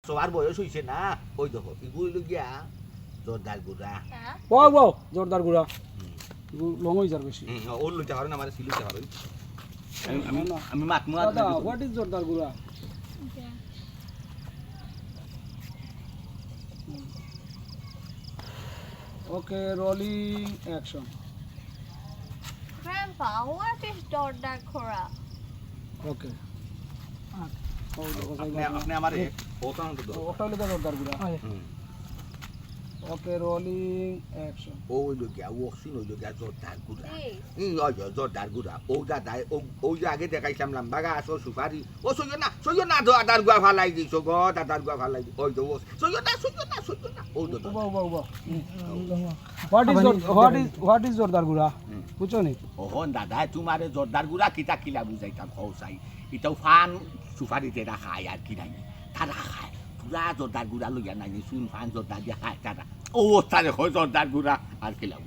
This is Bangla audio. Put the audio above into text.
সবার বয়স হইছে না ওই দেখো এগুলো গিয়া জোরদার গুড়া বাও বাও জোরদার গুড়া লং হই যার বেশি ওর লইতে পারেন আমার সিলুতে পারেন আমি মাতমু আর দাদা হোয়াট ইজ জোরদার গুড়া okay rolling action Grandpa, what is Jordar Khora? ওকে আপনি আমার ওটা তো ওটা হলো জোরদার গুড়া ওকে রোলিং অ্যাকশন ওই লোকিয়া ও শুনো লোকিয়া জোরদার গুড়া Hey, ওই জোরদার গুড়া ও দাদা ও যে আগে দেখাইছিলাম লাম্বাগা আসো সুপারি ও সইও না দাদার গুয়া ফালাই দিছো গো দাদার গুয়া ফালাই ওই তো সইও না ও তো বাও বাও বাও হোয়াট ইজ জোরদার গুড়া বুঝছো নি ওহন দাদা তোমারে জোরদার গুড়া কিতা কিলা বুঝাইতাম হৌসাই এটাও ফান সুপারিতে রাখা আর কি নাই তারা খায় পুরা জোরদার গুড়া লইয়া নাই শুন ফান জোরদার দিয়ে খায় তারা ও তারে হয় জোরদার গুড়া আর কিলা